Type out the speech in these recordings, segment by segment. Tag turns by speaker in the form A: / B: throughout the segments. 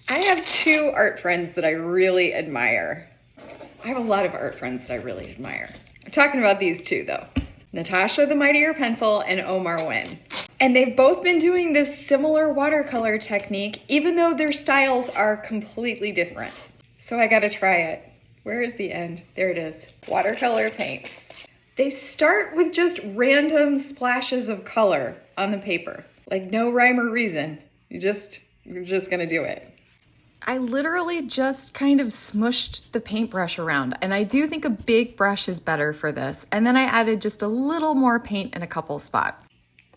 A: I have two art friends that I really admire. I have a lot of art friends that I really admire. I'm talking about these two though. Natasha the Mightier Pencil and Ohn Mar Win. And they've both been doing this similar watercolor technique, even though their styles are completely different. So I gotta try it. Where is the end? There it is. Watercolor paints. They start with just random splashes of color on the paper. Like no rhyme or reason. You're just gonna do it. I literally just kind of smushed the paintbrush around, and I do think a big brush is better for this. And then I added just a little more paint in a couple spots.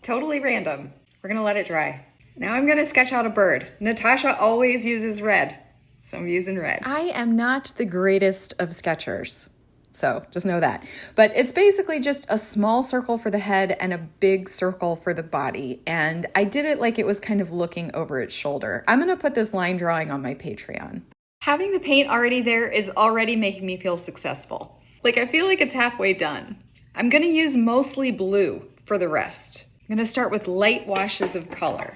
A: Totally random. We're gonna let it dry. Now I'm gonna sketch out a bird. Natasha always uses red, so I'm using red. I am not the greatest of sketchers, so just know that. But it's basically just a small circle for the head and a big circle for the body. And I did it like it was kind of looking over its shoulder. I'm gonna put this line drawing on my Patreon. Having the paint already there is already making me feel successful. Like I feel like it's halfway done. I'm gonna use mostly blue for the rest. I'm gonna start with light washes of color.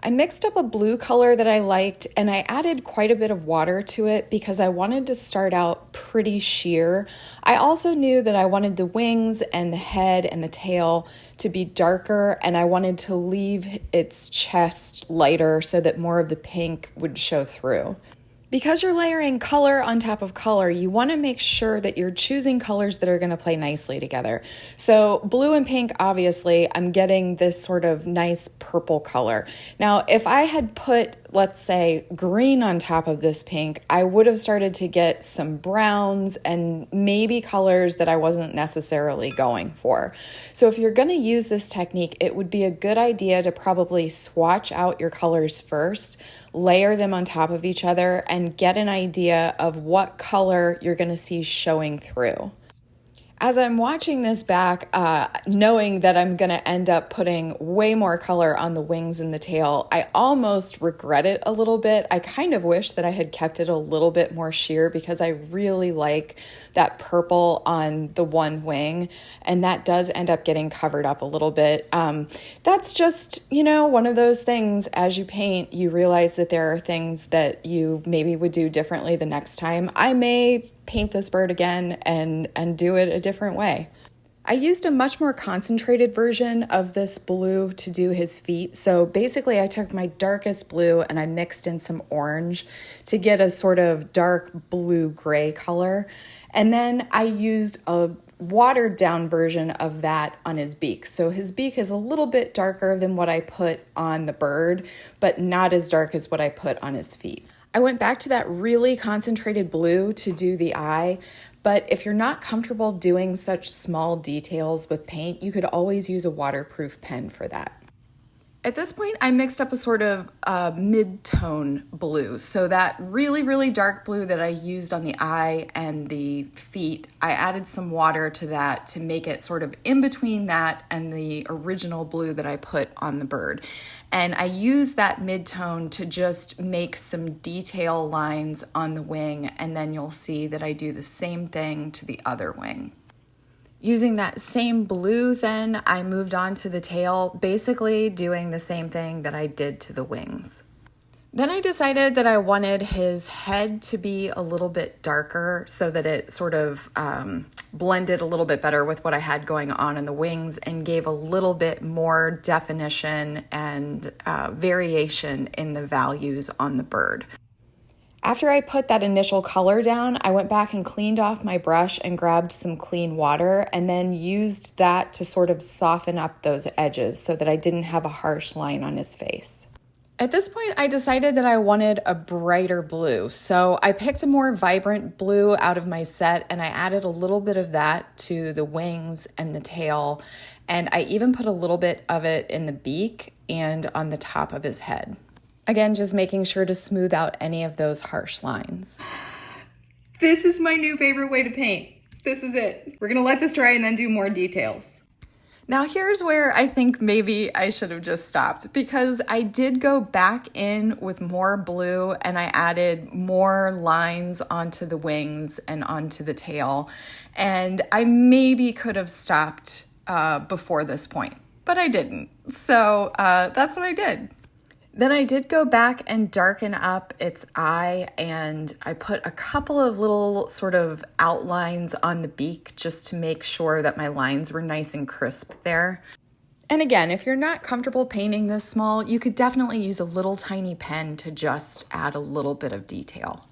A: I mixed up a blue color that I liked and I added quite a bit of water to it because I wanted to start out pretty sheer. I also knew that I wanted the wings and the head and the tail to be darker, and I wanted to leave its chest lighter so that more of the pink would show through. Because you're layering color on top of color, you want to make sure that you're choosing colors that are going to play nicely together. So blue and pink, obviously, I'm getting this sort of nice purple color. Now, if I had put, let's say, green on top of this pink, I would have started to get some browns and maybe colors that I wasn't necessarily going for. So if you're going to use this technique, it would be a good idea to probably swatch out your colors first, layer them on top of each other, and get an idea of what color you're going to see showing through. As I'm watching this back, knowing that I'm going to end up putting way more color on the wings and the tail, I almost regret it a little bit. I kind of wish that I had kept it a little bit more sheer because I really like that purple on the one wing, and that does end up getting covered up a little bit. That's just, one of those things. As you paint, you realize that there are things that you maybe would do differently the next time. I may paint this bird again and do it a different way. I used a much more concentrated version of this blue to do his feet. So basically I took my darkest blue and I mixed in some orange to get a sort of dark blue gray color. And then I used a watered down version of that on his beak. So his beak is a little bit darker than what I put on the bird, but not as dark as what I put on his feet. I went back to that really concentrated blue to do the eye, but if you're not comfortable doing such small details with paint, you could always use a waterproof pen for that. At this point, I mixed up a sort of mid-tone blue. So that really, really dark blue that I used on the eye and the feet, I added some water to that to make it sort of in between that and the original blue that I put on the bird. And I used that mid-tone to just make some detail lines on the wing, and then you'll see that I do the same thing to the other wing. Using that same blue, then I moved on to the tail, basically doing the same thing that I did to the wings. Then I decided that I wanted his head to be a little bit darker so that it sort of blended a little bit better with what I had going on in the wings and gave a little bit more definition and variation in the values on the bird. After I put that initial color down, I went back and cleaned off my brush and grabbed some clean water and then used that to sort of soften up those edges so that I didn't have a harsh line on his face. At this point, I decided that I wanted a brighter blue, so I picked a more vibrant blue out of my set and I added a little bit of that to the wings and the tail, and I even put a little bit of it in the beak and on the top of his head. Again, just making sure to smooth out any of those harsh lines. This is my new favorite way to paint. This is it. We're gonna let this dry and then do more details. Now here's where I think maybe I should have just stopped, because I did go back in with more blue and I added more lines onto the wings and onto the tail. And I maybe could have stopped before this point, but I didn't. So that's what I did. Then I did go back and darken up its eye, and I put a couple of little sort of outlines on the beak just to make sure that my lines were nice and crisp there. And again, if you're not comfortable painting this small, you could definitely use a little tiny pen to just add a little bit of detail.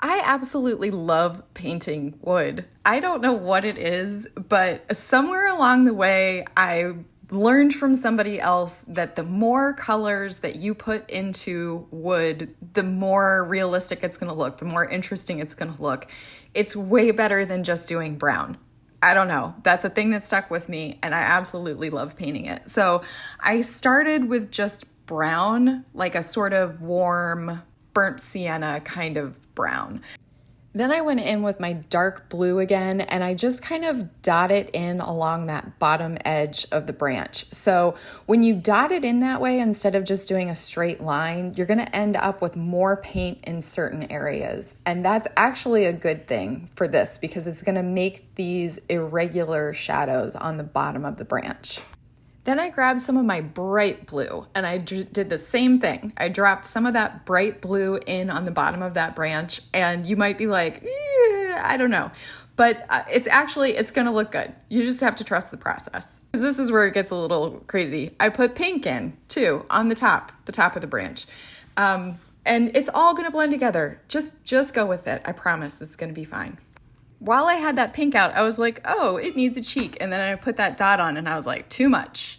A: I absolutely love painting wood. I don't know what it is, but somewhere along the way, I learned from somebody else that the more colors that you put into wood, the more realistic it's going to look, the more interesting it's going to look. It's way better than just doing brown. I don't know. That's a thing that stuck with me, and I absolutely love painting it. So I started with just brown, like a sort of warm, burnt sienna kind of brown. Then I went in with my dark blue again, and I just kind of dot it in along that bottom edge of the branch. So when you dot it in that way, instead of just doing a straight line, you're going to end up with more paint in certain areas. And that's actually a good thing for this because it's going to make these irregular shadows on the bottom of the branch. Then I grabbed some of my bright blue and I did the same thing. I dropped some of that bright blue in on the bottom of that branch, and you might be like, I don't know. But it's going to look good. You just have to trust the process. Because this is where it gets a little crazy. I put pink in too on the top of the branch. And it's all going to blend together. Just go with it. I promise it's going to be fine. While I had that pink out, I was like, oh, it needs a cheek. And then I put that dot on and I was like, too much.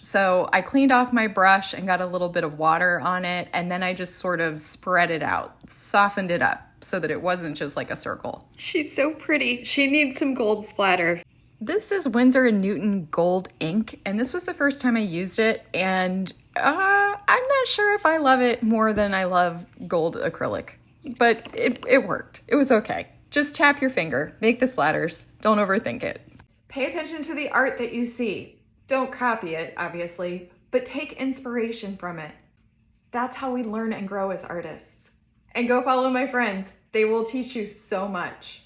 A: So I cleaned off my brush and got a little bit of water on it. And then I just sort of spread it out, softened it up so that it wasn't just like a circle. She's so pretty. She needs some gold splatter. This is Windsor and Newton gold ink. And this was the first time I used it. And I'm not sure if I love it more than I love gold acrylic. But it worked. It was okay. Just tap your finger, make the splatters, don't overthink it. Pay attention to the art that you see. Don't copy it, obviously, but take inspiration from it. That's how we learn and grow as artists. And go follow my friends. They will teach you so much.